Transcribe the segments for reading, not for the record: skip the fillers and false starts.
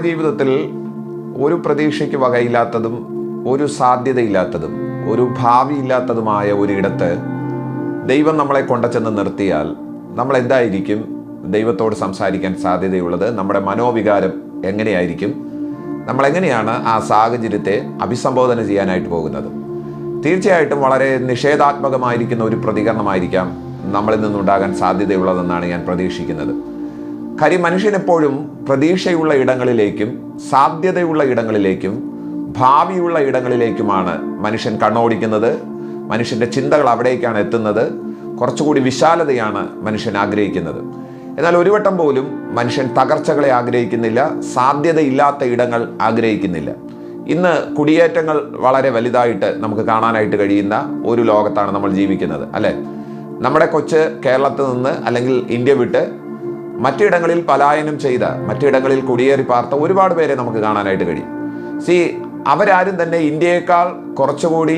ജീവിതത്തിൽ ഒരു പ്രതീക്ഷയ്ക്ക് വകയില്ലാത്തതും ഒരു സാധ്യതയില്ലാത്തതും ഒരു ഭാവിയില്ലാത്തതുമായ ഒരിടത്ത് ദൈവം നമ്മളെ കൊണ്ടുചെന്ന് നിർത്തിയാൽ നമ്മൾ എന്തായിരിക്കും ദൈവത്തോട് സംസാരിക്കാൻ സാധ്യതയുള്ളത്? നമ്മുടെ മനോവികാരം എങ്ങനെയായിരിക്കും? നമ്മളെങ്ങനെയാണ് ആ സാഹചര്യത്തെ അഭിസംബോധന ചെയ്യാനായിട്ട് പോകുന്നത്? തീർച്ചയായിട്ടും വളരെ നിഷേധാത്മകമായിരിക്കുന്ന ഒരു പ്രതികരണമായിരിക്കാം നമ്മളിൽ നിന്നുണ്ടാകാൻ സാധ്യതയുള്ളതെന്നാണ് ഞാൻ പ്രതീക്ഷിക്കുന്നത്. കാര്യം മനുഷ്യനെപ്പോഴും പ്രതീക്ഷയുള്ള ഇടങ്ങളിലേക്കും സാധ്യതയുള്ള ഇടങ്ങളിലേക്കും ഭാവിയുള്ള ഇടങ്ങളിലേക്കുമാണ് മനുഷ്യൻ കണ്ണോടിക്കുന്നത്. മനുഷ്യൻ്റെ ചിന്തകൾ അവിടേക്കാണ് എത്തുന്നത്. കുറച്ചുകൂടി വിശാലതയാണ് മനുഷ്യൻ ആഗ്രഹിക്കുന്നത്. എന്നാൽ ഒരു വട്ടം പോലും മനുഷ്യൻ തകർച്ചകളെ ആഗ്രഹിക്കുന്നില്ല, സാധ്യതയില്ലാത്ത ഇടങ്ങൾ ആഗ്രഹിക്കുന്നില്ല. ഇന്ന് കുടിയേറ്റങ്ങൾ വളരെ വലുതായിട്ട് നമുക്ക് കാണാനായിട്ട് കഴിയുന്ന ഒരു ലോകത്താണ് നമ്മൾ ജീവിക്കുന്നത്, അല്ലേ? നമ്മുടെ കൊച്ച് കേരളത്തിൽ നിന്ന് അല്ലെങ്കിൽ ഇന്ത്യ വിട്ട് മറ്റിടങ്ങളിൽ പലായനം ചെയ്ത, മറ്റിടങ്ങളിൽ കുടിയേറി പാർത്ത ഒരുപാട് പേരെ നമുക്ക് കാണാനായിട്ട് കഴിയും. അവരാരും തന്നെ ഇന്ത്യയേക്കാൾ കുറച്ചുകൂടി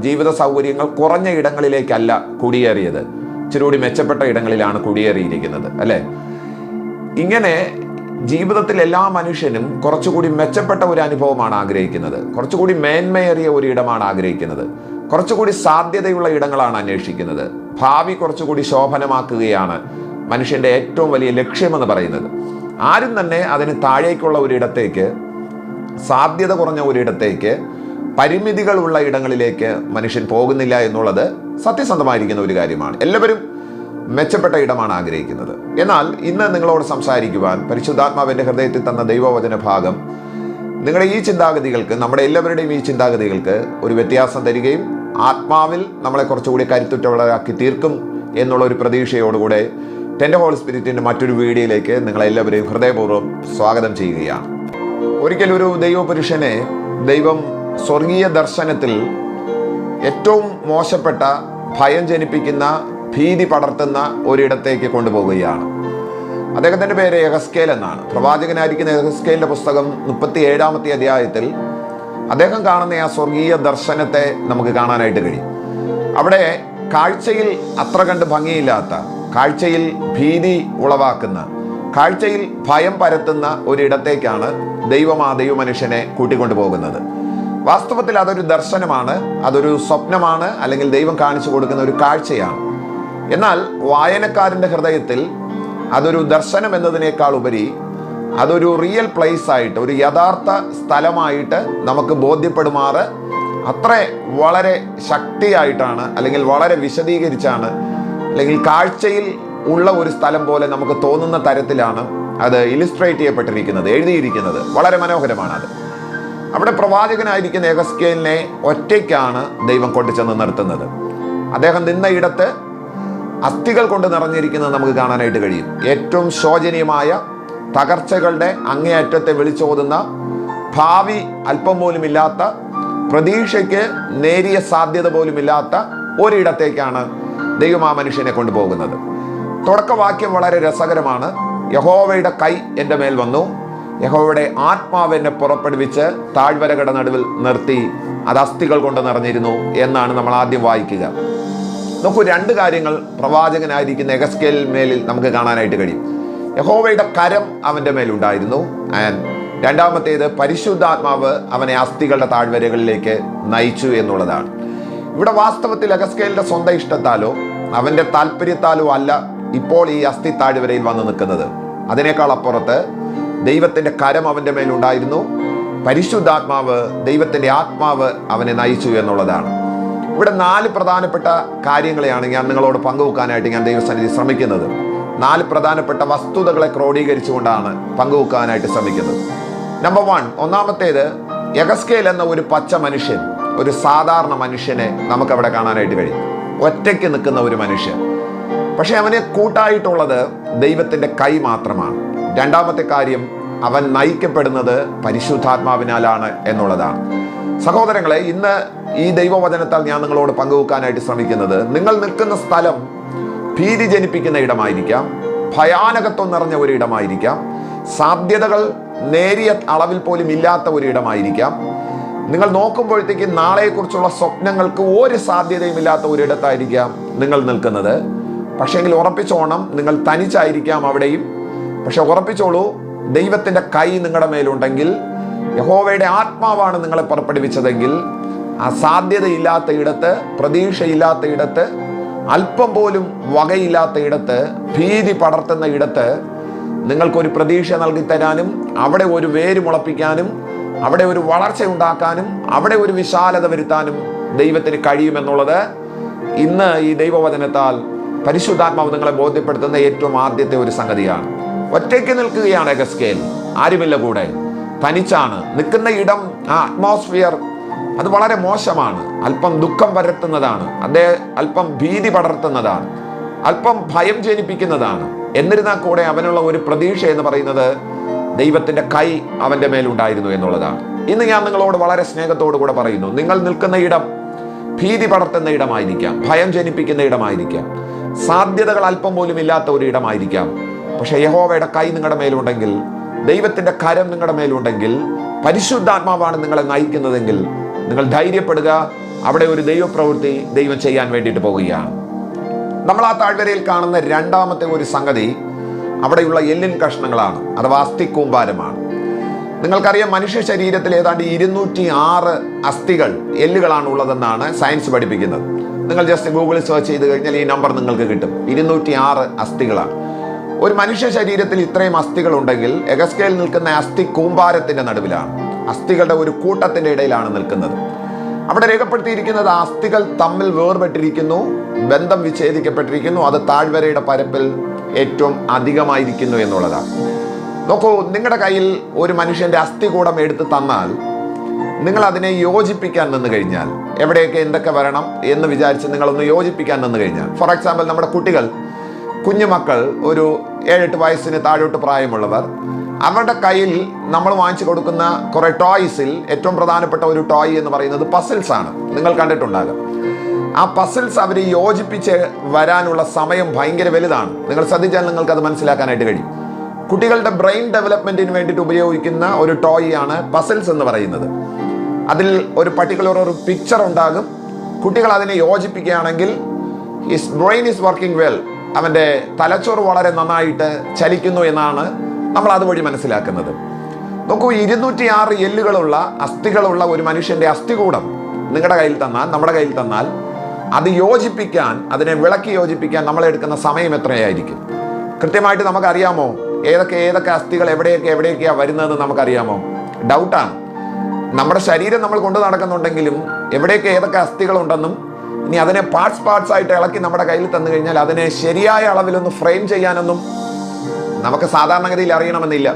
ജീവിത സൗകര്യങ്ങൾ കുറഞ്ഞ ഇടങ്ങളിലേക്കല്ല കുടിയേറിയത്, ഇച്ചിരി മെച്ചപ്പെട്ട ഇടങ്ങളിലാണ് കുടിയേറിയിരിക്കുന്നത്, അല്ലേ? ഇങ്ങനെ ജീവിതത്തിൽ എല്ലാ മനുഷ്യനും കുറച്ചുകൂടി മെച്ചപ്പെട്ട ഒരു അനുഭവമാണ് ആഗ്രഹിക്കുന്നത്, കുറച്ചുകൂടി മേന്മയേറിയ ഒരു ഇടമാണ് ആഗ്രഹിക്കുന്നത്, കുറച്ചുകൂടി സാധ്യതയുള്ള ഇടങ്ങളാണ് അന്വേഷിക്കുന്നത്. ഭാവി കുറച്ചുകൂടി ശോഭനമാക്കുകയാണ് മനുഷ്യൻ്റെ ഏറ്റവും വലിയ ലക്ഷ്യമെന്ന് പറയുന്നത്. ആരും തന്നെ അതിന് താഴേക്കുള്ള ഒരിടത്തേക്ക്, സാധ്യത കുറഞ്ഞ ഒരിടത്തേക്ക്, പരിമിതികളുള്ള ഇടങ്ങളിലേക്ക് മനുഷ്യൻ പോകുന്നില്ല എന്നുള്ളത് സത്യസന്ധമായിരിക്കുന്ന ഒരു കാര്യമാണ്. എല്ലാവരും മെച്ചപ്പെട്ട ഇടമാണ് ആഗ്രഹിക്കുന്നത്. എന്നാൽ ഇന്ന് നിങ്ങളോട് സംസാരിക്കുവാൻ പരിശുദ്ധാത്മാവിൻ്റെ ഹൃദയത്തിൽ തന്ന ദൈവവചന ഭാഗം നിങ്ങളുടെ ഈ ചിന്താഗതികൾക്ക്, നമ്മുടെ എല്ലാവരുടെയും ഈ ചിന്താഗതികൾക്ക് ഒരു വ്യത്യാസം തരികയും ആത്മാവിൽ നമ്മളെ കുറച്ചുകൂടി കരുത്തുറ്റവളാക്കി തീർക്കും എന്നുള്ള ഒരു പ്രതീക്ഷയോടുകൂടെ ടെൻഡർ ഹോളി സ്പിരിറ്റിൻ്റെ മറ്റൊരു വീഡിയോയിലേക്ക് നിങ്ങളെല്ലാവരെയും ഹൃദയപൂർവ്വം സ്വാഗതം ചെയ്യുകയാണ്. ഒരിക്കലൊരു ദൈവപുരുഷനെ ദൈവം സ്വർഗീയ ദർശനത്തിൽ ഏറ്റവും മോശപ്പെട്ട, ഭയം ജനിപ്പിക്കുന്ന, ഭീതി പടർത്തുന്ന ഒരിടത്തേക്ക് കൊണ്ടുപോവുകയാണ്. അദ്ദേഹത്തിൻ്റെ പേര് യെഹസ്കേൽ എന്നാണ്. പ്രവാചകനായിരിക്കുന്ന യെഹസ്കേലിൻ്റെ പുസ്തകം 37-ാമത്തെ അധ്യായത്തിൽ അദ്ദേഹം കാണുന്ന ആ സ്വർഗീയ ദർശനത്തെ നമുക്ക് കാണാനായിട്ട് കഴിയും. അവിടെ കാഴ്ചയിൽ അത്ര കണ്ട് ഭംഗിയില്ലാത്ത, കാഴ്ചയിൽ ഭീതി ഉളവാക്കുന്ന, കാഴ്ചയിൽ ഭയം പരത്തുന്ന ഒരിടത്തേക്കാണ് ദൈവം ആ ദൈവമനുഷ്യനെ കൂട്ടിക്കൊണ്ടു പോകുന്നത്. വാസ്തവത്തിൽ അതൊരു ദർശനമാണ്, അതൊരു സ്വപ്നമാണ്, അല്ലെങ്കിൽ ദൈവം കാണിച്ചു കൊടുക്കുന്ന ഒരു കാഴ്ചയാണ്. എന്നാൽ വായനക്കാരൻ്റെ ഹൃദയത്തിൽ അതൊരു ദർശനം എന്നതിനേക്കാൾ ഉപരി അതൊരു റിയൽ പ്ലേസ് ആയിട്ട്, ഒരു യഥാർത്ഥ സ്ഥലമായിട്ട് നമുക്ക് ബോധ്യപ്പെടുമാറ് അത്ര വളരെ ശക്തിയായിട്ടാണ്, അല്ലെങ്കിൽ വളരെ വിശദീകരിച്ചാണ്, അല്ലെങ്കിൽ കാഴ്ചയിൽ ഉള്ള ഒരു സ്ഥലം പോലെ നമുക്ക് തോന്നുന്ന തരത്തിലാണ് അത് ഇലിസ്ട്രേറ്റ് ചെയ്യപ്പെട്ടിരിക്കുന്നത്, എഴുതിയിരിക്കുന്നത്. വളരെ മനോഹരമാണ് അത്. അവിടെ പ്രവാചകനായിരിക്കുന്ന യെഹസ്കേലിനെ ഒറ്റയ്ക്കാണ് ദൈവം കൊണ്ടുചെന്ന് നിർത്തുന്നത്. അദ്ദേഹം നിന്ന ഇടത്ത് അസ്ഥികൾ കൊണ്ട് നിറഞ്ഞിരിക്കുന്നത് നമുക്ക് കാണാനായിട്ട് കഴിയും. ഏറ്റവും ശോചനീയമായ, തകർച്ചകളുടെ അങ്ങേയറ്റത്തെ വിളിച്ചോതുന്ന, ഭാവി അല്പം പോലും ഇല്ലാത്ത, പ്രതീക്ഷയ്ക്ക് നേരിയ സാധ്യത പോലും ഇല്ലാത്ത ഒരിടത്തേക്കാണ് ദൈവം ആ മനുഷ്യനെ കൊണ്ടുപോകുന്നത്. തുടക്കവാക്യം വളരെ രസകരമാണ്. യഹോവയുടെ കൈ എൻ്റെ മേൽ വന്നു, യഹോവയുടെ ആത്മാവ് എന്നെ പുറപ്പെടുവിച്ച് താഴ്വരകളുടെ നടുവിൽ നിർത്തി, അത് അസ്ഥികൾ കൊണ്ട് നിറഞ്ഞിരുന്നു എന്നാണ് നമ്മൾ ആദ്യം വായിക്കുക. നോക്കൂ, രണ്ട് കാര്യങ്ങൾ പ്രവാചകനായിരിക്കുന്ന യെഹസ്കേൽ മേലിൽ നമുക്ക് കാണാനായിട്ട് കഴിയും. യഹോവയുടെ കരം അവൻ്റെ മേലുണ്ടായിരുന്നു. ആൻഡ് രണ്ടാമത്തേത്, പരിശുദ്ധാത്മാവ് അവനെ അസ്ഥികളുടെ താഴ്വരകളിലേക്ക് നയിച്ചു എന്നുള്ളതാണ്. ഇവിടെ വാസ്തവത്തിൽ യെഹസ്കേലിന്റെ സ്വന്തം ഇഷ്ടത്താലോ അവൻ്റെ താല്പര്യത്താലോ അല്ല ഇപ്പോൾ ഈ അസ്ഥി താഴ്വരയിൽ വന്ന് നിൽക്കുന്നത്. അതിനേക്കാൾ അപ്പുറത്ത് ദൈവത്തിൻ്റെ കരം അവൻ്റെ മേലുണ്ടായിരുന്നു, പരിശുദ്ധാത്മാവ്, ദൈവത്തിൻ്റെ ആത്മാവ് അവനെ നയിച്ചു എന്നുള്ളതാണ്. ഇവിടെ 4 പ്രധാനപ്പെട്ട കാര്യങ്ങളെയാണ് ഞാൻ നിങ്ങളോട് പങ്കുവെക്കാനായിട്ട് ഞാൻ ദൈവസന്നിധി ശ്രമിക്കുന്നത്. 4 പ്രധാനപ്പെട്ട വസ്തുതകളെ ക്രോഡീകരിച്ചുകൊണ്ടാണ് പങ്കുവെക്കാനായിട്ട് ശ്രമിക്കുന്നത്. നമ്പർ 1, ഒന്നാമത്തേത്, യെഹസ്കേൽ എന്ന ഒരു പച്ച മനുഷ്യൻ, ഒരു സാധാരണ മനുഷ്യനെ നമുക്കവിടെ കാണാനായിട്ട് കഴിയും. ഒറ്റയ്ക്ക് നിൽക്കുന്ന ഒരു മനുഷ്യൻ. പക്ഷെ അവന് കൂട്ടായിട്ടുള്ളത് ദൈവത്തിൻ്റെ കൈ മാത്രമാണ്. രണ്ടാമത്തെ കാര്യം, അവൻ നയിക്കപ്പെടുന്നത് പരിശുദ്ധാത്മാവിനാലാണ് എന്നുള്ളതാണ്. സഹോദരങ്ങളെ, ഇന്ന് ഈ ദൈവവചനത്താൽ ഞാൻ നിങ്ങളോട് പങ്കുവെക്കാനായിട്ട് ശ്രമിക്കുന്നത്, നിങ്ങൾ നിൽക്കുന്ന സ്ഥലം ഭീതി ജനിപ്പിക്കുന്ന ഇടമായിരിക്കാം, ഭയാനകത്വം നിറഞ്ഞ ഒരു ഇടമായിരിക്കാം, സാധ്യതകൾ നേരിയ അളവിൽ പോലും ഇല്ലാത്ത ഒരു ഇടമായിരിക്കാം. നിങ്ങൾ നോക്കുമ്പോഴത്തേക്ക് നാളെക്കുറിച്ചുള്ള സ്വപ്നങ്ങൾക്ക് ഒരു സാധ്യതയും ഇല്ലാത്ത ഒരിടത്തായിരിക്കാം നിങ്ങൾ നിൽക്കുന്നത്. പക്ഷേങ്കിൽ ഉറപ്പിച്ചോണം, നിങ്ങൾ തനിച്ചായിരിക്കാം അവിടെയും. പക്ഷെ ഉറപ്പിച്ചോളൂ, ദൈവത്തിൻ്റെ കൈ നിങ്ങളുടെ മേലുണ്ടെങ്കിൽ, യഹോവയുടെ ആത്മാവാണ് നിങ്ങളെ പുറപ്പെടുവിച്ചതെങ്കിൽ, അസാധ്യതയില്ലാത്ത ഇടത്ത്, പ്രതീക്ഷയില്ലാത്ത ഇടത്ത്, അല്പം പോലും വകയില്ലാത്ത ഇടത്ത്, ഭീതി പടർത്തുന്ന ഇടത്ത് നിങ്ങൾക്കൊരു പ്രതീക്ഷ നൽകിത്തരാനും, അവിടെ ഒരു വേര് മുളപ്പിക്കാനും, അവിടെ ഒരു വളർച്ച ഉണ്ടാക്കാനും, അവിടെ ഒരു വിശാലത വരുത്താനും ദൈവത്തിന് കഴിയുമെന്നുള്ളത് ഇന്ന് ഈ ദൈവവചനത്താൽ പരിശുദ്ധാത്മാവ് നിങ്ങളെ ബോധ്യപ്പെടുത്തുന്ന ഏറ്റവും ആദ്യത്തെ ഒരു സംഗതിയാണ്. ഒറ്റയ്ക്ക് നിൽക്കുകയാണ് എഗസ്കേൽ, ആരുമില്ല കൂടെ, തനിച്ചാണ് നിൽക്കുന്ന ഇടം. ആ അറ്റ്മോസ്ഫിയർ അത് വളരെ മോശമാണ്, അല്പം ദുഃഖം പരത്തുന്നതാണ്, അല്പം ഭീതി പടർത്തുന്നതാണ്, അല്പം ഭയം ജനിപ്പിക്കുന്നതാണ്. എന്നിരുന്നാൽ കൂടെ അവനുള്ള ഒരു പ്രതീക്ഷ എന്ന് പറയുന്നത് ദൈവത്തിൻ്റെ കൈ അവൻ്റെ മേലുണ്ടായിരുന്നു എന്നുള്ളതാണ്. ഇന്ന് ഞാൻ നിങ്ങളോട് വളരെ സ്നേഹത്തോടു കൂടെ പറയുന്നു, നിങ്ങൾ നിൽക്കുന്ന ഇടം ഭീതി പടർത്തുന്ന ഇടമായിരിക്കാം, ഭയം ജനിപ്പിക്കുന്ന ഇടമായിരിക്കാം, സാധ്യതകൾ അല്പം പോലും ഇല്ലാത്ത ഒരു ഇടമായിരിക്കാം. പക്ഷെ യഹോവയുടെ കൈ നിങ്ങളുടെ മേലുണ്ടെങ്കിൽ, ദൈവത്തിൻ്റെ കരം നിങ്ങളുടെ മേലുണ്ടെങ്കിൽ, പരിശുദ്ധാത്മാവാണ് നിങ്ങളെ നയിക്കുന്നതെങ്കിൽ നിങ്ങൾ ധൈര്യപ്പെടുക. അവിടെ ഒരു ദൈവപ്രവൃത്തി ദൈവം ചെയ്യാൻ വേണ്ടിയിട്ട് പോവുകയാണ്. നമ്മൾ ആ താഴ്വരയിൽ കാണുന്ന രണ്ടാമത്തെ ഒരു സംഗതി അവിടെയുള്ള എല്ലിൻ കഷ്ണങ്ങളാണ്, അഥവാ അസ്ഥിക്കൂമ്പാരമാണ്. നിങ്ങൾക്കറിയാം, മനുഷ്യ ശരീരത്തിൽ ഏതാണ്ട് 206 അസ്ഥികൾ, എല്ലുകളാണ് ഉള്ളതെന്നാണ് സയൻസ് പഠിപ്പിക്കുന്നത്. നിങ്ങൾ ജസ്റ്റ് ഗൂഗിളിൽ സെർച്ച് ചെയ്ത് കഴിഞ്ഞാൽ ഈ നമ്പർ നിങ്ങൾക്ക് കിട്ടും. 206 അസ്ഥികളാണ്. ഒരു മനുഷ്യ ശരീരത്തിൽ ഇത്രയും അസ്ഥികൾ ഉണ്ടെങ്കിൽ എഗസ്കേൽ നിൽക്കുന്ന അസ്ഥി കൂമ്പാരത്തിന്റെ നടുവിലാണ്, അസ്ഥികളുടെ ഒരു കൂട്ടത്തിന്റെ ഇടയിലാണ് നിൽക്കുന്നത്. അവിടെ രേഖപ്പെടുത്തിയിരിക്കുന്നത് ആ അസ്ഥികൾ തമ്മിൽ വേർപെട്ടിരിക്കുന്നു, ബന്ധം വിച്ഛേദിക്കപ്പെട്ടിരിക്കുന്നു, അത് താഴ്വരയുടെ പരപ്പിൽ ഏറ്റവും അധികമായിരിക്കുന്നു എന്നുള്ളതാണ്. നോക്കൂ, നിങ്ങളുടെ കയ്യിൽ ഒരു മനുഷ്യന്റെ അസ്ഥികൂടം എടുത്ത് തന്നാൽ നിങ്ങൾ അതിനെ യോജിപ്പിക്കാൻ നിന്ന് കഴിഞ്ഞാൽ, എവിടെയൊക്കെ എന്തൊക്കെ വരണം എന്ന് വിചാരിച്ച് നിങ്ങളൊന്ന് യോജിപ്പിക്കാൻ നിന്ന് കഴിഞ്ഞാൽ, ഫോർ എക്സാമ്പിൾ നമ്മുടെ കുഞ്ഞുമക്കൾ, ഒരു 7-8 വയസ്സിന് താഴോട്ട് പ്രായമുള്ളവർ, അവരുടെ കയ്യിൽ നമ്മൾ വാങ്ങിച്ചു കൊടുക്കുന്ന കുറെ ടോയ്സിൽ ഏറ്റവും പ്രധാനപ്പെട്ട ഒരു ടോയ് എന്ന് പറയുന്നത് പസിൽസ് ആണ്. നിങ്ങൾ കണ്ടിട്ടുണ്ടാകും. ആ പസിൽസ് അവർ യോജിപ്പിച്ച് വരാനുള്ള സമയം ഭയങ്കര വലുതാണ്. നിങ്ങൾ ശ്രദ്ധിച്ചാൽ നിങ്ങൾക്ക് അത് മനസ്സിലാക്കാനായിട്ട് കഴിയും. കുട്ടികളുടെ ബ്രെയിൻ ഡെവലപ്മെന്റിന് വേണ്ടിയിട്ട് ഉപയോഗിക്കുന്ന ഒരു ടോയ് ആണ് പസിൽസ് എന്ന് പറയുന്നത്. അതിൽ ഒരു പർട്ടിക്കുലർ ഒരു പിക്ചർ ഉണ്ടാകും. കുട്ടികൾ അതിനെ യോജിപ്പിക്കുകയാണെങ്കിൽ his brain is working well, അവൻ്റെ തലച്ചോറ് വളരെ നന്നായിട്ട് ചലിക്കുന്നു എന്നാണ് നമ്മൾ അതുവഴി മനസ്സിലാക്കുന്നത്. നോക്കൂ, 206 എല്ലുകളുള്ള അസ്ഥികളുള്ള ഒരു മനുഷ്യന്റെ അസ്ഥികൂടം നിങ്ങളുടെ കയ്യിൽ തന്നാൽ, നമ്മുടെ കയ്യിൽ തന്നാൽ, അത് യോജിപ്പിക്കാൻ, അതിനെ വിളക്കി യോജിപ്പിക്കാൻ നമ്മളെടുക്കുന്ന സമയം എത്രയായിരിക്കും? കൃത്യമായിട്ട് നമുക്കറിയാമോ ഏതൊക്കെ അസ്ഥികൾ എവിടെയൊക്കെയാണ് വരുന്നതെന്ന് നമുക്കറിയാമോ? ഡൗട്ടാണ്. നമ്മുടെ ശരീരം നമ്മൾ കൊണ്ടു നടക്കുന്നുണ്ടെങ്കിലും എവിടെയൊക്കെ ഏതൊക്കെ അസ്ഥികളുണ്ടെന്നും, ഇനി അതിനെ പാർട്സ് ആയിട്ട് ഇളക്കി നമ്മുടെ കയ്യിൽ തന്നു കഴിഞ്ഞാൽ അതിനെ ശരിയായ അളവിലൊന്ന് ഫ്രെയിം ചെയ്യാനൊന്നും നമുക്ക് സാധാരണഗതിയിൽ അറിയണമെന്നില്ല.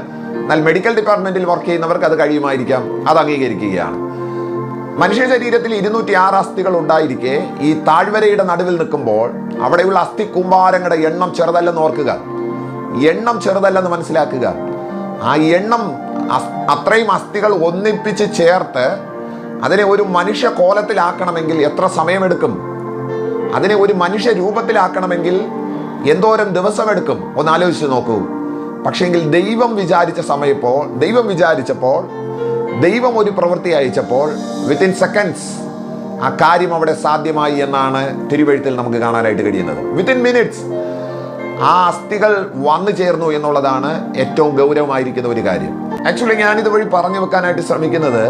എന്നാൽ മെഡിക്കൽ ഡിപ്പാർട്ട്മെന്റിൽ വർക്ക് ചെയ്യുന്നവർക്ക് അത് കഴിയുമായിരിക്കാം. അത് അംഗീകരിക്കുകയാണ്. മനുഷ്യ ശരീരത്തിൽ 206 അസ്ഥികൾ ഉണ്ടായിരിക്കെ ഈ താഴ്വരയുടെ നടുവിൽ നിൽക്കുമ്പോൾ അവിടെയുള്ള അസ്ഥി കുമ്പാരങ്ങളുടെ എണ്ണം ചെറുതല്ലെന്ന് ഓർക്കുക, എണ്ണം ചെറുതല്ലെന്ന് മനസ്സിലാക്കുക. ആ എണ്ണം, അത്രയും അസ്ഥികൾ ഒന്നിപ്പിച്ച് ചേർത്ത് അതിനെ ഒരു മനുഷ്യ കോലത്തിലാക്കണമെങ്കിൽ എത്ര സമയമെടുക്കും? അതിനെ ഒരു മനുഷ്യ രൂപത്തിലാക്കണമെങ്കിൽ എന്തോരം ദിവസമെടുക്കും? ഒന്ന് ആലോചിച്ച് നോക്കൂ. പക്ഷെങ്കിൽ ദൈവം വിചാരിച്ചപ്പോൾ ദൈവം ഒരു പ്രവൃത്തി അയച്ചപ്പോൾ വിത്തിൻ സെക്കൻഡ്സ് ആ കാര്യം അവിടെ സാധ്യമായി എന്നാണ് തിരുവെഴുത്തിൽ നമുക്ക് കാണാനായിട്ട് കഴിയുന്നത്. വിത്തിൻ മിനിറ്റ്സ് ആ അസ്ഥികൾ വന്നു ചേർന്നു എന്നുള്ളതാണ് ഏറ്റവും ഗൗരവമായിരിക്കുന്ന ഒരു കാര്യം. ആക്ച്വലി ഞാനിത് വഴി പറഞ്ഞു വെക്കാനായിട്ട് ശ്രമിക്കുന്നത്,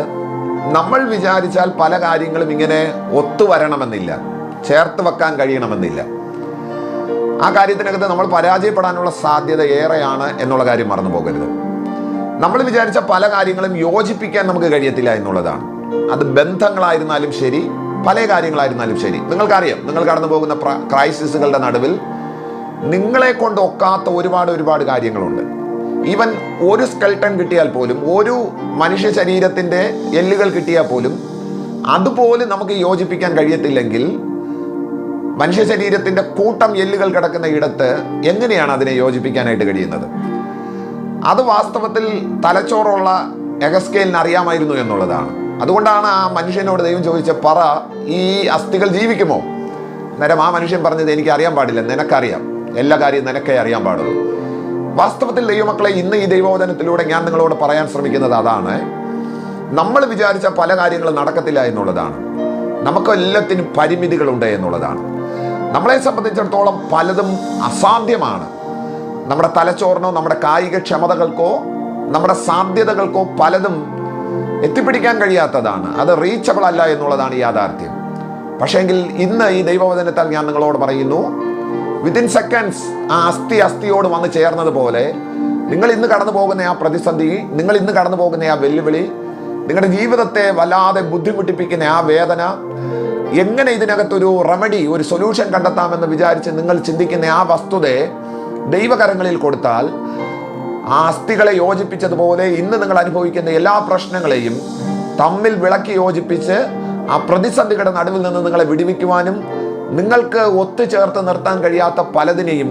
നമ്മൾ വിചാരിച്ചാൽ പല കാര്യങ്ങളും ഇങ്ങനെ ഒത്തുവരണമെന്നില്ല, ചേർത്ത് വെക്കാൻ കഴിയണമെന്നില്ല. ആ കാര്യത്തിനകത്ത് നമ്മൾ പരാജയപ്പെടാനുള്ള സാധ്യത ഏറെയാണ് എന്നുള്ള കാര്യം മറന്നു പോകരുത്. നമ്മൾ വിചാരിച്ച പല കാര്യങ്ങളും യോജിപ്പിക്കാൻ നമുക്ക് കഴിയത്തില്ല എന്നുള്ളതാണ്. അത് ബന്ധങ്ങളായിരുന്നാലും ശരി, പല കാര്യങ്ങളായിരുന്നാലും ശരി. നിങ്ങൾക്കറിയാം, നിങ്ങൾ കടന്നു പോകുന്ന ക്രൈസിസുകളുടെ നടുവിൽ നിങ്ങളെ കൊണ്ട് ഒക്കാത്ത ഒരുപാട് കാര്യങ്ങളുണ്ട്. ഈവൻ ഒരു സ്കെൽട്ടൺ കിട്ടിയാൽ പോലും, ഒരു മനുഷ്യ ശരീരത്തിൻ്റെ എല്ലുകൾ കിട്ടിയാൽ പോലും അതുപോലും നമുക്ക് യോജിപ്പിക്കാൻ കഴിയത്തില്ലെങ്കിൽ, മനുഷ്യ ശരീരത്തിൻ്റെ കൂട്ടം എല്ലുകൾ കിടക്കുന്ന ഇടത്ത് എങ്ങനെയാണ് അതിനെ യോജിപ്പിക്കാനായിട്ട് കഴിയുന്നത്? അത് വാസ്തവത്തിൽ തലച്ചോറുള്ള എഗസ്കേലിന് അറിയാമായിരുന്നു എന്നുള്ളതാണ്. അതുകൊണ്ടാണ് ആ മനുഷ്യനോട് ദൈവം പറ, ഈ അസ്ഥികൾ ജീവിക്കുമോ? അന്നേരം ആ മനുഷ്യൻ പറഞ്ഞത്, എനിക്ക് അറിയാൻ പാടില്ല, നിനക്കറിയാം, എല്ലാ കാര്യവും നിനക്കേ അറിയാൻ പാടുള്ളൂ. വാസ്തവത്തിൽ ദൈവമക്കളെ, ഇന്ന് ഈ ദൈവവചനത്തിലൂടെ ഞാൻ നിങ്ങളോട് പറയാൻ ശ്രമിക്കുന്നത് അതാണ്. നമ്മൾ വിചാരിച്ച പല കാര്യങ്ങളും നടക്കത്തില്ല എന്നുള്ളതാണ്. നമുക്ക് എല്ലാത്തിനും പരിമിതികളുണ്ട് എന്നുള്ളതാണ്. നമ്മളെ സംബന്ധിച്ചിടത്തോളം പലതും അസാധ്യമാണ്. നമ്മുടെ തലച്ചോറിനോ നമ്മുടെ കായിക ക്ഷമതകൾക്കോ നമ്മുടെ സാധ്യതകൾക്കോ പലതും എത്തിപ്പിടിക്കാൻ കഴിയാത്തതാണ്. അത് റീച്ചബിൾ അല്ല എന്നുള്ളതാണ് യാഥാർത്ഥ്യം. പക്ഷേങ്കിൽ ഇന്ന് ഈ ദൈവവചനത്താൽ ഞാൻ നിങ്ങളോട് പറയുന്നു, വിത്തിൻ സെക്കൻഡ്സ് ആ അസ്ഥിയോട് വന്ന് ചേർന്നതുപോലെ നിങ്ങൾ ഇന്ന് കടന്നു പോകുന്ന ആ പ്രതിസന്ധി, നിങ്ങൾ ഇന്ന് കടന്നു പോകുന്ന ആ വെല്ലുവിളി, നിങ്ങളുടെ ജീവിതത്തെ വല്ലാതെ ബുദ്ധിമുട്ടിപ്പിക്കുന്ന ആ വേദന, എങ്ങനെ ഇതിനകത്തൊരു റെമഡി, ഒരു സൊല്യൂഷൻ കണ്ടെത്താമെന്ന് വിചാരിച്ച് നിങ്ങൾ ചിന്തിക്കുന്ന ആ വസ്തുതയെ ദൈവകരങ്ങളിൽ കൊടുത്താൽ ആ അസ്ഥികളെ യോജിപ്പിച്ചതുപോലെ ഇന്ന് നിങ്ങൾ അനുഭവിക്കുന്ന എല്ലാ പ്രശ്നങ്ങളെയും തമ്മിൽ വിളക്കി യോജിപ്പിച്ച് ആ പ്രതിസന്ധികളുടെ നടുവിൽ നിന്ന് നിങ്ങളെ വിടുവിക്കുവാനും നിങ്ങൾക്ക് ഒത്തുചേർത്ത് നിർത്താൻ കഴിയാത്ത പലതിനെയും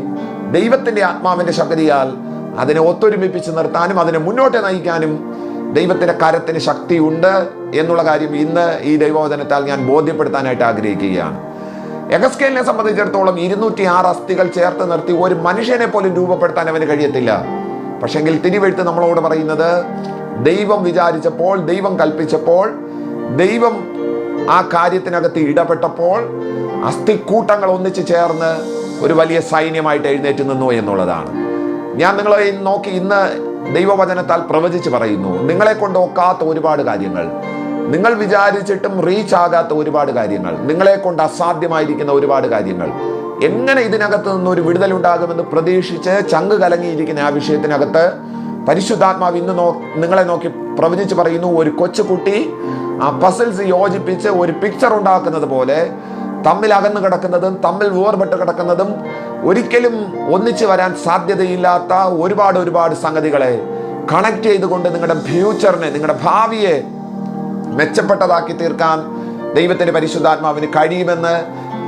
ദൈവത്തിൻ്റെ ആത്മാവിൻ്റെ ശക്തിയാൽ അതിനെ ഒത്തൊരുമിപ്പിച്ച് നിർത്താനും അതിനെ മുന്നോട്ട് നയിക്കാനും ദൈവത്തിൻ്റെ കരത്തിന് ശക്തിയുണ്ട് എന്നുള്ള കാര്യം ഇന്ന് ഈ ദൈവവചനത്താൽ ഞാൻ ബോധ്യപ്പെടുത്താനായിട്ട് ആഗ്രഹിക്കുകയാണ്. യെഹെസ്കേലിനെ സംബന്ധിച്ചിടത്തോളം 206 അസ്ഥികൾ ചേർത്ത് നിർത്തി ഒരു മനുഷ്യനെ പോലും രൂപപ്പെടുത്താൻ അവന് കഴിയത്തില്ല. പക്ഷെങ്കിൽ തിരുവെഴുത്ത് നമ്മളോട് പറയുന്നത്, ദൈവം വിചാരിച്ചപ്പോൾ, ദൈവം കൽപ്പിച്ചപ്പോൾ, ദൈവം ആ കാര്യത്തിനകത്ത് ഇടപെട്ടപ്പോൾ അസ്ഥിക്കൂട്ടങ്ങൾ ഒന്നിച്ച് ചേർന്ന് ഒരു വലിയ സൈന്യമായിട്ട് എഴുന്നേറ്റ് നിന്നു എന്നുള്ളതാണ്. ഞാൻ നിങ്ങളെ നോക്കി ഇന്ന് ദൈവവചനത്താൽ പ്രവചിച്ച് പറയുന്നു, നിങ്ങളെ കൊണ്ട് ഒക്കാത്ത ഒരുപാട് കാര്യങ്ങൾ, നിങ്ങൾ വിചാരിച്ചിട്ടും റീച്ച് ആകാത്ത ഒരുപാട് കാര്യങ്ങൾ, നിങ്ങളെ കൊണ്ട് അസാധ്യമായിരിക്കുന്ന ഒരുപാട് കാര്യങ്ങൾ, എങ്ങനെ ഇതിനകത്ത് നിന്നൊരു വിടുതലുണ്ടാകുമെന്ന് പ്രതീക്ഷിച്ച് ചങ്ക് കലങ്ങിയിരിക്കുന്ന ആ വിഷയത്തിനകത്ത് പരിശുദ്ധാത്മാവ് ഇന്ന് നിങ്ങളെ നോക്കി പ്രവചിച്ച് പറയുന്നു, ഒരു കൊച്ചുകുട്ടി ആ പസിൽസ് യോജിപ്പിച്ച് ഒരു പിക്ചർ ഉണ്ടാക്കുന്നത് പോലെ തമ്മിൽ അകന്നു കിടക്കുന്നതും തമ്മിൽ വേർപെട്ട് കിടക്കുന്നതും ഒരിക്കലും ഒന്നിച്ചു വരാൻ സാധ്യതയില്ലാത്ത ഒരുപാട് സംഗതികളെ കണക്ട് ചെയ്തുകൊണ്ട് നിങ്ങളുടെ ഫ്യൂച്ചറിനെ, നിങ്ങളുടെ ഭാവിയെ മെച്ചപ്പെട്ടതാക്കി തീർക്കാൻ ദൈവത്തിന്റെ പരിശുദ്ധാത്മാവിന് കഴിയുമെന്ന്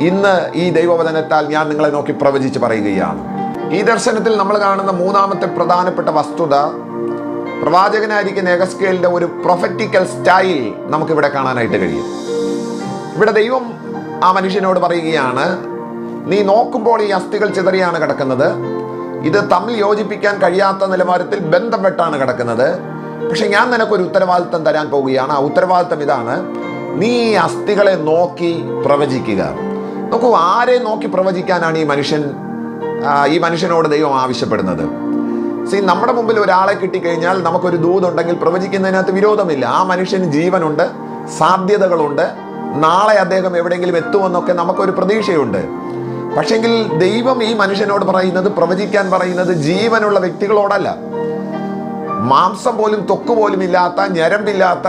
ഇന്ന് ഈ ദൈവവചനത്താൽ ഞാൻ നിങ്ങളെ നോക്കി പ്രവചിച്ച് പറയുകയാണ്. ഈ ദർശനത്തിൽ നമ്മൾ കാണുന്ന മൂന്നാമത്തെ പ്രധാനപ്പെട്ട വസ്തുത, പ്രവാചകനായിരിക്കുന്ന യെഹെസ്കേലിന്റെ ഒരു പ്രൊഫറ്റിക്കൽ സ്റ്റൈൽ നമുക്കിവിടെ കാണാനായിട്ട് കഴിയും. ഇവിടെ ദൈവം ആ മനുഷ്യനോട് പറയുകയാണ്, നീ നോക്കുമ്പോൾ ഈ അസ്ഥികൾ ചിതറിയാണ് കിടക്കുന്നത്, ഇത് തമ്മിൽ യോജിപ്പിക്കാൻ കഴിയാത്ത നിലവാരത്തിൽ ബന്ധപ്പെട്ടാണ് കിടക്കുന്നത്. പക്ഷെ ഞാൻ നിനക്കൊരു ഉത്തരവാദിത്തം തരാൻ പോവുകയാണ്. ആ ഉത്തരവാദിത്തം ഇതാണ്, നീ ഈ അസ്ഥികളെ നോക്കി പ്രവചിക്കുക. നോക്കൂ, ആരെ നോക്കി പ്രവചിക്കാനാണ് ഈ മനുഷ്യനോട് ദൈവം ആവശ്യപ്പെടുന്നത്? നമ്മുടെ മുമ്പിൽ ഒരാളെ കിട്ടിക്കഴിഞ്ഞാൽ നമുക്കൊരു ദൂതുണ്ടെങ്കിൽ പ്രവചിക്കുന്നതിനകത്ത് വിരോധമില്ല. ആ മനുഷ്യന് ജീവനുണ്ട്, സാധ്യതകളുണ്ട്, നാളെ അദ്ദേഹം എവിടെയെങ്കിലും എത്തുമെന്നൊക്കെ നമുക്കൊരു പ്രതീക്ഷയുണ്ട്. പക്ഷെങ്കിൽ ദൈവം ഈ മനുഷ്യനോട് പ്രവചിക്കാൻ പറയുന്നത് ജീവനുള്ള വ്യക്തികളോടല്ല, മാംസം പോലും ത്വക്ക് പോലും ഇല്ലാത്ത, ഞരമ്പില്ലാത്ത,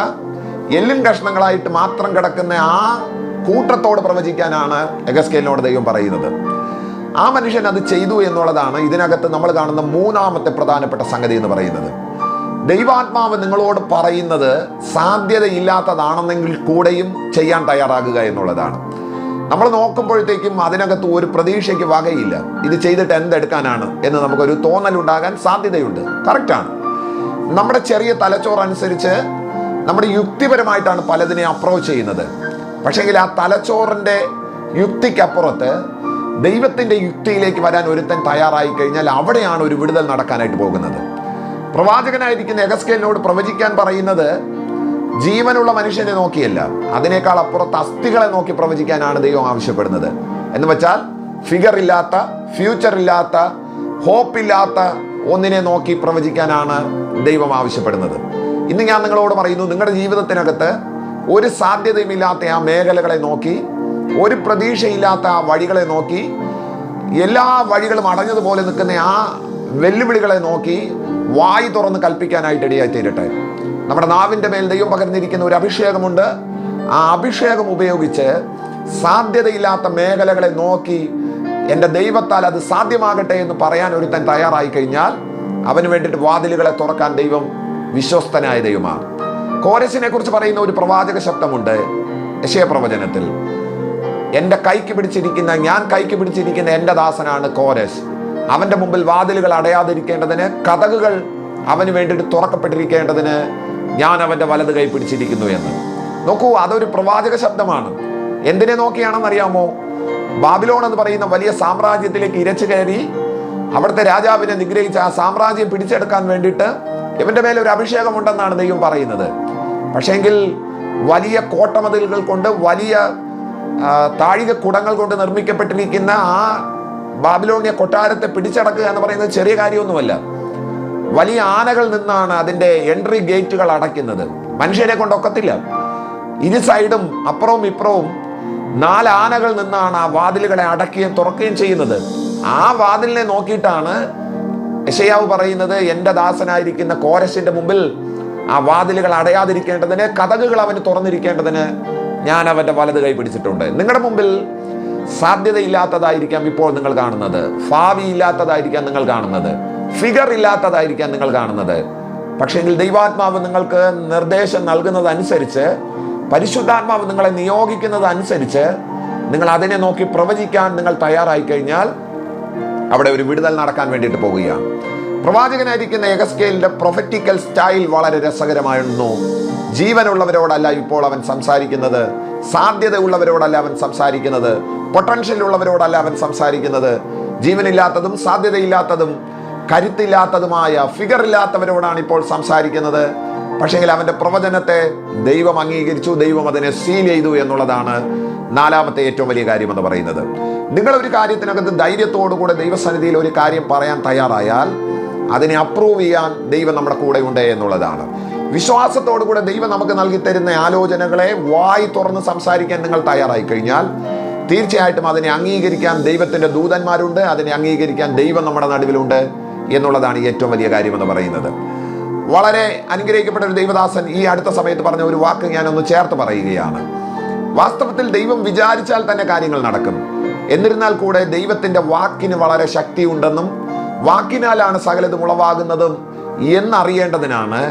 എല്ലും കഷ്ണങ്ങളായിട്ട് മാത്രം കിടക്കുന്ന ആ കൂട്ടത്തോട് പ്രവചിക്കാനാണ് യെഹെസ്കേലിനോട് ദൈവം പറയുന്നത്. ആ മനുഷ്യൻ അത് ചെയ്തു എന്നുള്ളതാണ് ഇതിനകത്ത് നമ്മൾ കാണുന്ന മൂന്നാമത്തെ പ്രധാനപ്പെട്ട സംഗതി എന്ന് പറയുന്നത്. ദൈവാത്മാവ് നിങ്ങളോട് പറയുന്നത് സാധ്യതയില്ലാത്തതാണെന്നെങ്കിൽ കൂടെയും ചെയ്യാൻ തയ്യാറാകുക എന്നുള്ളതാണ്. നമ്മൾ നോക്കുമ്പോഴത്തേക്കും അതിനകത്ത് ഒരു പ്രതീക്ഷയ്ക്ക് വകയില്ല. ഇത് ചെയ്തിട്ട് എന്തെടുക്കാനാണ് എന്ന് നമുക്കൊരു തോന്നലുണ്ടാകാൻ സാധ്യതയുണ്ട്. കറക്റ്റാണ്. നമ്മുടെ ചെറിയ തലച്ചോറനുസരിച്ച് നമ്മുടെ യുക്തിപരമായിട്ടാണ് പലതിനെ അപ്രോച്ച് ചെയ്യുന്നത്. പക്ഷെങ്കിൽ ആ തലച്ചോറിൻ്റെ യുക്തിക്കപ്പുറത്ത് ദൈവത്തിൻ്റെ യുക്തിയിലേക്ക് വരാൻ ഒരുത്തൻ തയ്യാറായി കഴിഞ്ഞാൽ അവിടെയാണ് ഒരു വിടുതൽ നടക്കാനായിട്ട് പോകുന്നത്. പ്രവാചകനായിരിക്കുന്ന യെഹെസ്കേലിനോട് പ്രവചിക്കാൻ പറയുന്നത് ജീവനുള്ള മനുഷ്യനെ നോക്കിയല്ല, അതിനേക്കാൾ അപ്പുറത്ത് അസ്ഥികളെ നോക്കി പ്രവചിക്കാനാണ് ദൈവം ആവശ്യപ്പെടുന്നത്. എന്ന് വെച്ചാൽ ഫിഗർ ഇല്ലാത്ത, ഫ്യൂച്ചർ ഇല്ലാത്ത, ഹോപ്പ് ഇല്ലാത്ത ഒന്നിനെ നോക്കി പ്രവചിക്കാനാണ് ദൈവം ആവശ്യപ്പെടുന്നത്. ഇന്ന് ഞാൻ നിങ്ങളോട് പറയുന്നു, നിങ്ങളുടെ ജീവിതത്തിനകത്ത് ഒരു സാധ്യതയുമില്ലാത്ത ആ മേഖലകളെ നോക്കി, ഒരു പ്രതീക്ഷയില്ലാത്ത ആ വഴികളെ നോക്കി, എല്ലാ വഴികളും അടഞ്ഞതുപോലെ നിൽക്കുന്ന ആ വെല്ലുവിളികളെ നോക്കി വായി തുറന്ന് കൽപ്പിക്കാനായിട്ട് ഇടയായി തീരട്ടെ. നമ്മുടെ നാവിൻ്റെ മേൽ ദൈവം പകർന്നിരിക്കുന്ന ഒരു അഭിഷേകമുണ്ട്. ആ അഭിഷേകം ഉപയോഗിച്ച് സാധ്യതയില്ലാത്ത മേഖലകളെ നോക്കി എൻ്റെ ദൈവത്താൽ അത് സാധ്യമാകട്ടെ എന്ന് പറയാൻ ഒരുത്തൻ തയ്യാറായി കഴിഞ്ഞാൽ അവന് വേണ്ടിയിട്ട് വാതിലുകളെ തുറക്കാൻ ദൈവം വിശ്വസ്തനായ ദൈവമാണ്. കോരസിനെ കുറിച്ച് പറയുന്ന ഒരു പ്രവാചക ശബ്ദമുണ്ട് യെശയ്യാ പ്രവചനത്തിൽ. ഞാൻ കൈക്ക് പിടിച്ചിരിക്കുന്ന എൻ്റെ ദാസനാണ് കോരസ്. അവൻ്റെ മുമ്പിൽ വാതിലുകൾ അടയാതിരിക്കേണ്ടതിന്, കതകുകൾ അവന് വേണ്ടിയിട്ട് തുറക്കപ്പെട്ടിരിക്കേണ്ടതിന് ഞാൻ അവൻ്റെ വലത് കൈ പിടിച്ചിരിക്കുന്നു എന്ന്. നോക്കൂ, അതൊരു പ്രവാചക ശബ്ദമാണ്. എന്തിനെ നോക്കിയാണെന്നറിയാമോ? ബാബിലോൺ എന്ന് പറയുന്ന വലിയ സാമ്രാജ്യത്തിലേക്ക് ഇരച്ചു കയറി അവിടുത്തെ രാജാവിനെ നിഗ്രഹിച്ച് ആ സാമ്രാജ്യം പിടിച്ചെടുക്കാൻ വേണ്ടിയിട്ട് ഇവന്റെ മേലെ ഒരു അഭിഷേകമുണ്ടെന്നാണ് ദൈവം പറയുന്നത്. പക്ഷേങ്കിൽ വലിയ കോട്ടമതിലുകൾ കൊണ്ട്, വലിയ താഴിക കുടങ്ങൾ കൊണ്ട് നിർമ്മിക്കപ്പെട്ടിരിക്കുന്ന ആ ബാബിലോണിയ കൊട്ടാരത്തെ പിടിച്ചടക്കുക എന്ന് പറയുന്നത് ചെറിയ കാര്യമൊന്നുമല്ല. വലിയ ആനകൾ നിന്നാണ് അതിൻ്റെ എൻട്രി ഗേറ്റുകൾ അടയ്ക്കുന്നത്. മനുഷ്യരെ കൊണ്ടൊക്കത്തില്ല. ഇരു സൈഡും അപ്പുറവും ഇപ്പുറവും 4 ആനകൾ നിന്നാണ് ആ വാതിലുകളെ അടയ്ക്കുകയും തുറക്കുകയും ചെയ്യുന്നത്. ആ വാതിലിനെ നോക്കിയിട്ടാണ് യെശയ്യാവ് പറയുന്നത്, എൻ്റെ ദാസനായിരിക്കുന്ന കോരശിന്റെ മുമ്പിൽ ആ വാതിലുകൾ അടയാതിരിക്കേണ്ടതിന്, കതകുകൾ അവന് തുറന്നിരിക്കേണ്ടതിന് ഞാൻ അവന്റെ വലത് കൈ പിടിച്ചിട്ടുണ്ട്. നിങ്ങളുടെ മുമ്പിൽ സാധ്യതയില്ലാത്തതായിരിക്കാം ഇപ്പോൾ നിങ്ങൾ കാണുന്നത്, ഭാവി ഇല്ലാത്തതായിരിക്കാം നിങ്ങൾ കാണുന്നത്, ഫിഗർ ഇല്ലാത്തതായിരിക്കാം നിങ്ങൾ കാണുന്നത്. പക്ഷെങ്കിൽ ദൈവാത്മാവ് നിങ്ങൾക്ക് നിർദ്ദേശം നൽകുന്നതനുസരിച്ച്, പരിശുദ്ധാത്മാവ് നിങ്ങളെ നിയോഗിക്കുന്നത് അനുസരിച്ച് നിങ്ങൾ അതിനെ നോക്കി പ്രവചിക്കാൻ നിങ്ങൾ തയ്യാറായി കഴിഞ്ഞാൽ അവിടെ ഒരു വിടുതൽ നടക്കാൻ വേണ്ടിയിട്ട് പോവുകയാണ്. പ്രവാചകനായിരിക്കുന്ന യെഹെസ്കേലിന്റെ പ്രൊഫറ്റിക്കൽ സ്റ്റൈൽ വളരെ രസകരമായിരുന്നു. ജീവനുള്ളവരോടല്ല ഇപ്പോൾ അവൻ സംസാരിക്കുന്നത്, സാധ്യത ഉള്ളവരോടല്ല അവൻ സംസാരിക്കുന്നത്, പൊട്ടൻഷ്യൽ ഉള്ളവരോടല്ല അവൻ സംസാരിക്കുന്നത്. ജീവനില്ലാത്തതും സാധ്യതയില്ലാത്തതും കരുത്തില്ലാത്തതുമായ ഫിഗർ ഇല്ലാത്തവരോടാണ് ഇപ്പോൾ സംസാരിക്കുന്നത്. പക്ഷെങ്കിൽ അവന്റെ പ്രവചനത്തെ ദൈവം അംഗീകരിച്ചു, ദൈവം അതിനെ സീൽ ചെയ്തു എന്നുള്ളതാണ് 4ാമത്തെ ഏറ്റവും വലിയ കാര്യം എന്ന് പറയുന്നത്. നിങ്ങൾ ഒരു കാര്യത്തിനകത്ത് ധൈര്യത്തോടുകൂടെ ദൈവസന്നിധിയിൽ ഒരു കാര്യം പറയാൻ തയ്യാറായാൽ അതിനെ അപ്രൂവ് ചെയ്യാൻ ദൈവം നമ്മുടെ കൂടെ ഉണ്ട് എന്നുള്ളതാണ്. വിശ്വാസത്തോടുകൂടെ ദൈവം നമുക്ക് നൽകി തരുന്ന ആലോചനകളെ വായി തുറന്ന് സംസാരിക്കാൻ നിങ്ങൾ തയ്യാറായി കഴിഞ്ഞാൽ തീർച്ചയായിട്ടും അതിനെ അംഗീകരിക്കാൻ ദൈവത്തിന്റെ ദൂതന്മാരുണ്ട്, അതിനെ അംഗീകരിക്കാൻ ദൈവം നമ്മുടെ നടുവിലുണ്ട് എന്നുള്ളതാണ് ഏറ്റവും വലിയ കാര്യം എന്ന് പറയുന്നത്. വളരെ അനുഗ്രഹിക്കപ്പെട്ട ഒരു ദൈവദാസൻ ഈ അടുത്ത സമയത്ത് പറഞ്ഞ ഒരു വാക്ക് ഞാനൊന്ന് ചേർത്ത് പറയുകയാണ്. വാസ്തവത്തിൽ ദൈവം വിചാരിച്ചാൽ തന്നെ കാര്യങ്ങൾ നടക്കും. എന്നിരുന്നാൽ കൂടെ ദൈവത്തിന്റെ വാക്കിന് വളരെ ശക്തിയുണ്ടെന്നും വാക്കിനാലാണ് സകലതും ഉളവാകുന്നതും എന്നറിയേണ്ടതിനാണ്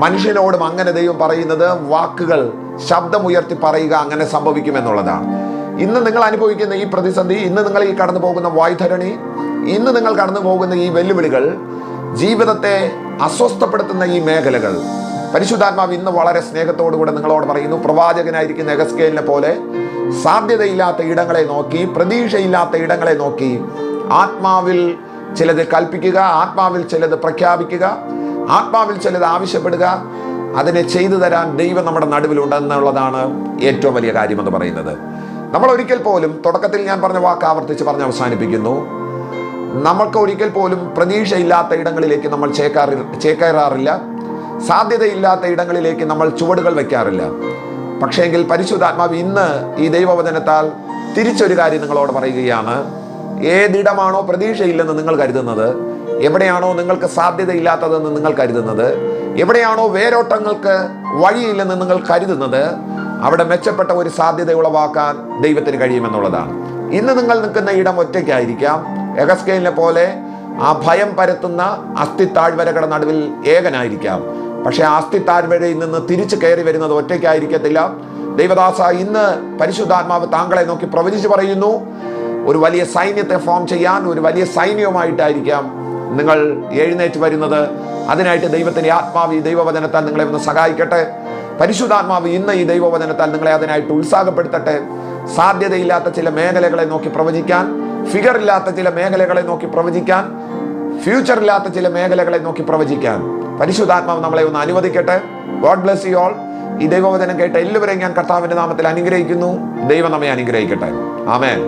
മനുഷ്യനോടും അങ്ങനെ ദൈവം പറയുന്നത്. വാക്കുകൾ ശബ്ദമുയർത്തി പറയുക, അങ്ങനെ സംഭവിക്കുമെന്നുള്ളതാണ്. ഇന്ന് നിങ്ങൾ അനുഭവിക്കുന്ന ഈ പ്രതിസന്ധി, ഇന്ന് നിങ്ങൾ ഈ കടന്നു പോകുന്ന വൈതരണി, ഇന്ന് നിങ്ങൾ കടന്നു പോകുന്ന ഈ വെല്ലുവിളികൾ, ജീവിതത്തെ അസ്വസ്ഥപ്പെടുത്തുന്ന ഈ മേഖലകൾ, പരിശുദ്ധാത്മാവ് ഇന്ന് വളരെ സ്നേഹത്തോടുകൂടെ നിങ്ങളോട് പറയുന്നു, പ്രവാചകനായിരിക്കുന്ന യെഹെസ്കേലിനെ പോലെ സാധ്യതയില്ലാത്ത ഇടങ്ങളെ നോക്കി, പ്രതീക്ഷയില്ലാത്ത ഇടങ്ങളെ നോക്കി ആത്മാവിൽ ചിലത് കൽപ്പിക്കുക, ആത്മാവിൽ ചിലത് പ്രഖ്യാപിക്കുക, ആത്മാവിൽ ചിലത് ആവശ്യപ്പെടുക. അതിനെ ചെയ്തു തരാൻ ദൈവം നമ്മുടെ നടുവിലുണ്ടെന്നുള്ളതാണ് ഏറ്റവും വലിയ കാര്യമെന്ന് പറയുന്നത്. നമ്മൾ ഒരിക്കൽ പോലും, തുടക്കത്തിൽ ഞാൻ പറഞ്ഞ വാക്ക് ആവർത്തിച്ച് പറഞ്ഞ് അവസാനിപ്പിക്കുന്നു, നമ്മൾക്ക് ഒരിക്കൽ പോലും പ്രതീക്ഷയില്ലാത്ത ഇടങ്ങളിലേക്ക് നമ്മൾ ചേക്കേറാറില്ല, സാധ്യതയില്ലാത്ത ഇടങ്ങളിലേക്ക് നമ്മൾ ചുവടുകൾ വയ്ക്കാറില്ല. പക്ഷേങ്കിൽ പരിശുദ്ധാത്മാവ് ഇന്ന് ഈ ദൈവവചനത്താൽ തിരിച്ചൊരു കാര്യം നിങ്ങളോട് പറയുകയാണ്. ഏതിടമാണോ പ്രതീക്ഷയില്ലെന്ന് നിങ്ങൾ കരുതുന്നത്, എവിടെയാണോ നിങ്ങൾക്ക് സാധ്യതയില്ലാത്തതെന്ന് നിങ്ങൾ കരുതുന്നത്, എവിടെയാണോ വേരോട്ടങ്ങൾക്ക് വഴിയില്ലെന്ന് നിങ്ങൾ കരുതുന്നത്, അവിടെ മെച്ചപ്പെട്ട ഒരു സാധ്യത ഉളവാക്കാൻ ദൈവത്തിന് കഴിയുമെന്നുള്ളതാണ്. ഇന്ന് നിങ്ങൾ നിൽക്കുന്ന ഇടം ഒറ്റയ്ക്കായിരിക്കാം. യെഹെസ്കേലിനെ പോലെ ആ ഭയം പരത്തുന്ന അസ്ഥിത്താഴ്വരകളുടെ നടുവിൽ ഏകനായിരിക്കാം. പക്ഷെ ആ അസ്ഥിത്താഴ്വരയിൽ നിന്ന് തിരിച്ചു കയറി വരുന്നത് ഒറ്റയ്ക്കായിരിക്കത്തില്ല. ദൈവദാസ, ഇന്ന് പരിശുദ്ധാത്മാവ് താങ്കളെ നോക്കി പ്രവചിച്ചു പറയുന്നു, ഒരു വലിയ സൈന്യത്തെ ഫോം ചെയ്യാൻ, ഒരു വലിയ സൈന്യവുമായിട്ടായിരിക്കാം നിങ്ങൾ എഴുന്നേറ്റ് വരുന്നത്. അതിനായിട്ട് ദൈവത്തിന്റെ ആത്മാവ് ഈ ദൈവവചനത്താൽ നിങ്ങളെ ഒന്ന് സഹായിക്കട്ടെ. പരിശുദ്ധാത്മാവ് ഇന്ന് ഈ ദൈവവചനത്താൽ നിങ്ങളെ അതിനായിട്ട് ഉത്സാഹപ്പെടുത്തട്ടെ. സാധ്യതയില്ലാത്ത ചില മേഖലകളെ നോക്കി പ്രവചിക്കാൻ, ഫിഗർ ഇല്ലാത്ത ചില മേഖലകളെ നോക്കി പ്രവചിക്കാൻ, ഫ്യൂച്ചർ ഇല്ലാത്ത ചില മേഖലകളെ നോക്കി പ്രവചിക്കാൻ പരിശുദ്ധാത്മാവ് നമ്മളെ ഒന്ന് അനുവദിക്കട്ടെ. God bless you all. ഈ ദൈവവചനം കേട്ട എല്ലാവരെയും ഞാൻ കർത്താവിന്റെ നാമത്തിൽ അനുഗ്രഹിക്കുന്നു. ദൈവം നമ്മെ അനുഗ്രഹിക്കട്ടെ. ആമേൻ.